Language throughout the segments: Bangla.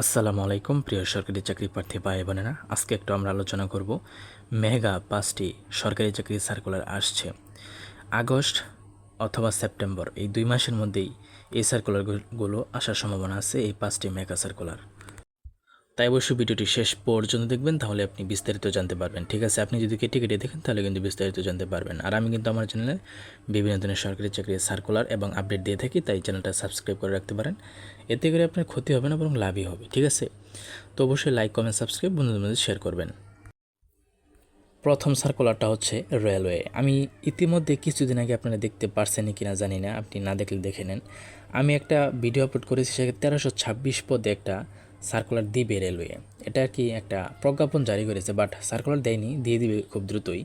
আসসালামু আলাইকুম প্রিয় সরকারি চাকরি প্রার্থী ভাই বোনেরা, আজকে একটু আমরা আলোচনা করব মেগা 5টি সরকারি চাকরির সার্কুলার আসছে আগস্ট অথবা সেপ্টেম্বর, এই 2 মাসের মধ্যেই এই সার্কুলারগুলো আসার সম্ভাবনা আছে, এই 5টি মেগা সার্কুলার। তাই অবশ্যই ভিডিওটি শেষ পর্যন্ত দেখবেন, তাহলে আপনি বিস্তারিত জানতে পারবেন। ঠিক আছে, আপনি যদি কেটে কেটে দেখেন তাহলে কিন্তু বিস্তারিত জানতে পারবেন। আর আমি কিন্তু আমার চ্যানেলে বিভিন্ন ধরনের সরকারি চাকরির সার্কুলার এবং আপডেট দিয়ে থাকি, তাই চ্যানেলটা সাবস্ক্রাইব করে রাখতে পারেন। এতে করে আপনার ক্ষতি হবে না, বরং লাভই হবে। ঠিক আছে, তো অবশ্যই লাইক কমেন্ট সাবস্ক্রাইব বন্ধুদের মধ্যে শেয়ার করবেন। প্রথম সার্কুলারটা হচ্ছে রেলওয়ে। আমি ইতিমধ্যে কিছুদিন আগে আপনারা দেখতে পারছেন কিনা জানি না, আপনি না দেখলে দেখে নেন। আমি একটা ভিডিও আপলোড করেছি, সেখানে 1326 পদে একটা সার্কুলার দিবে রেলওয়ে। এটা আর কি একটা প্রজ্ঞাপন জারি করেছে, বাট সার্কুলার দেয়নি, দিয়ে দিবে খুব দ্রুতই।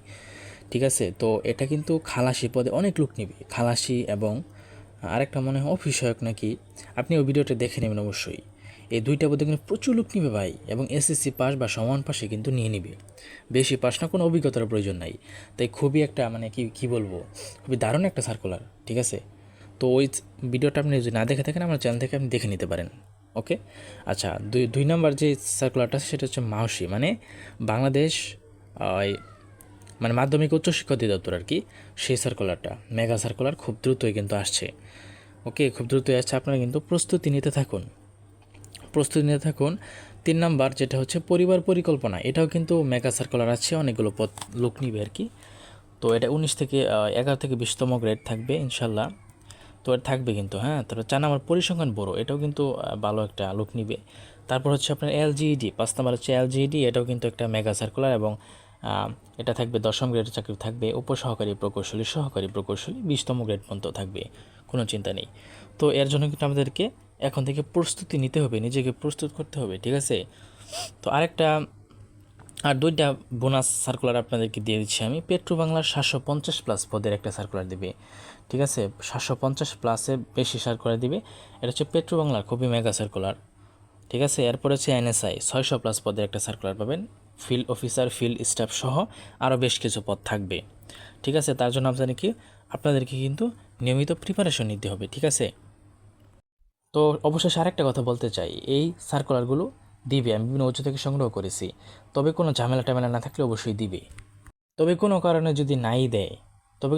ঠিক আছে, তো এটা কিন্তু খালাসি পদে অনেক লোক নেবে, খালাসি এবং আরেকটা মনে হয় অফিসয়ক নাকি। আপনি ওই ভিডিওটা দেখে নেবেন অবশ্যই। এই দুইটা পদে কিন্তু প্রচুর লোক নিবে ভাই, এবং এসএসসি পাস বা সমান পাশে কিন্তু নিয়ে নিবে। বেশি পাস না, কোনো অভিজ্ঞতার প্রয়োজন নাই। তাই খুবই একটা মানে কি বলবো, খুবই দারুণ একটা সার্কুলার। ঠিক আছে, তো ওই ভিডিওটা আপনি যদি না দেখে থাকেন আমার চ্যানেল থেকে আপনি দেখে নিতে পারেন। ওকে, আচ্ছা, দুই নাম্বার যে সার্কুলারটা সেটা হচ্ছে মাউসি, মানে বাংলাদেশ মানে মাধ্যমিক উচ্চশিক্ষা অধিদপ্তর আর কি, সেই সার্কুলারটা মেগা সার্কুলার খুব দ্রুতই কিন্তু আসছে। ওকে, খুব দ্রুতই আসছে, আপনারা কিন্তু প্রস্তুতি নিতে থাকুন। 3 নাম্বার যেটা হচ্ছে পরিবার পরিকল্পনা, এটাও কিন্তু মেগা সার্কুলার আছে, অনেকগুলো পদ লোক নিবে আর কি। তো এটা 19 থেকে 11 থেকে 20তম গ্রেড থাকবে ইনশাল্লাহ। তো এটা থাকবে কিন্তু, হ্যাঁ। তারপর 4 নাম্বার পরিসংখ্যান বড়, এটাও কিন্তু ভালো একটা লোক নিবে। তারপর হচ্ছে আপনার এলজিইডি, 5 নাম্বার হচ্ছে এলজিইডি, এটাও কিন্তু একটা মেগা সার্কুলার, এবং এটা থাকবে 10ম গ্রেডের চাকরি থাকবে, উপসহকারী প্রকৌশলী, সহকারী প্রকৌশলী 20তম গ্রেড পর্যন্ত থাকবে, কোনো চিন্তা নেই। তো এর জন্য কিন্তু আমাদেরকে এখন থেকে প্রস্তুতি নিতে হবে, নিজেকে প্রস্তুত করতে হবে। ঠিক আছে, তো আর 2টা বোনাস সার্কুলার আপনাদেরকে দিয়ে দিচ্ছি আমি। পেট্রো বাংলার 750+ পদের একটা সার্কুলার দিবে। ঠিক আছে, 750+-এ বেশি সার্কুলার দিবে। এটা হচ্ছে পেট্রো বাংলার খুবই মেগা সার্কুলার। ঠিক আছে, এরপর হচ্ছে এনএসআই 600+ পদের একটা সার্কুলার পাবেন, ফিল্ড অফিসার, ফিল্ড স্টাফ সহ আরও বেশ কিছু পদ থাকবে। ঠিক আছে, তার জন্য আপনাদেরকে কিন্তু নিয়মিত প্রিপারেশন নিতে হবে। ঠিক আছে, তো অবশেষে আরেকটা কথা বলতে চাই, এই সার্কুলারগুলো দিবে, আমি বিভিন্ন উৎস থেকে সংগ্রহ করেছি। তবে কোনো ঝামেলা টামেলা না থাকলে অবশ্যই দিবে। তবে কোনো কারণে যদি নাই দেয়, তবে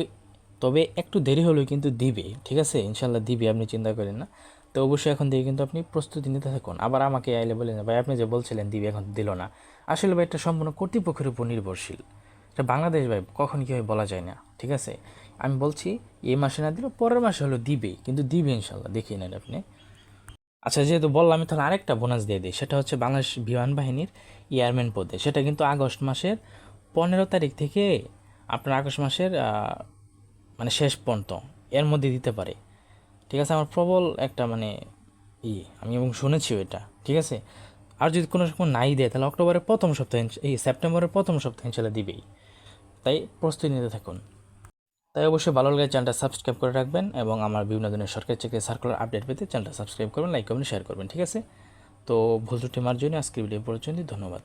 তবে একটু দেরি হলেও কিন্তু দিবে। ঠিক আছে, ইনশাল্লাহ দিবে, আপনি চিন্তা করেন না। তো অবশ্যই এখন দিয়ে কিন্তু আপনি প্রস্তুতি নিতে থাকুন। আবার আমাকে আইলে বলেন, ভাই আপনি যে বলছিলেন দিবে এখন দিল না। আসলে ভাই এটা সম্পূর্ণ কর্তৃপক্ষের উপর নির্ভরশীল। এটা বাংলাদেশ ভাই, কখন কী হয় বলা যায় না। ঠিক আছে, আমি বলছি এই মাসে না দিলেও পরের মাসে হলেও দিবে, কিন্তু দিবে ইনশাল্লাহ, দেখিয়ে নেন আপনি। আচ্ছা, যেহেতু বললাম, আমি তাহলে আরেকটা বোনাস দিয়ে দিই। সেটা হচ্ছে বাংলাদেশ বিমান বাহিনীর এয়ারম্যান পদে, সেটা কিন্তু আগস্ট মাসের 15 তারিখ থেকে আপনার আগস্ট মাসের মানে শেষ পর্যন্ত এর মধ্যে দিতে পারে। ঠিক আছে, আমার প্রবল একটা মানে আমি এবং শুনেছিও এটা। ঠিক আছে, আর যদি কোনো রকম নাই দেয় তাহলে অক্টোবরের প্রথম সপ্তাহে, এই সেপ্টেম্বরের প্রথম সপ্তাহে ইনশাল্লাহ দিবেই। তাই প্রস্তুতি নিতে থাকুন। তাই অবশ্যই ভালো লাগে চ্যানেলটা সাবস্ক্রাইব করে রাখবেন, এবং আমার বিভিন্ন ধরনের সরকারি চাকরি সার্কুলার আপডেট পেতে চ্যানেলটা সাবস্ক্রাইব করবেন, লাইক করবেন, শেয়ার করবেন। ঠিক আছে, তো ভুল ত্রুটি মার্জনী আজকের ভিডিও পর্যন্ত, ধন্যবাদ।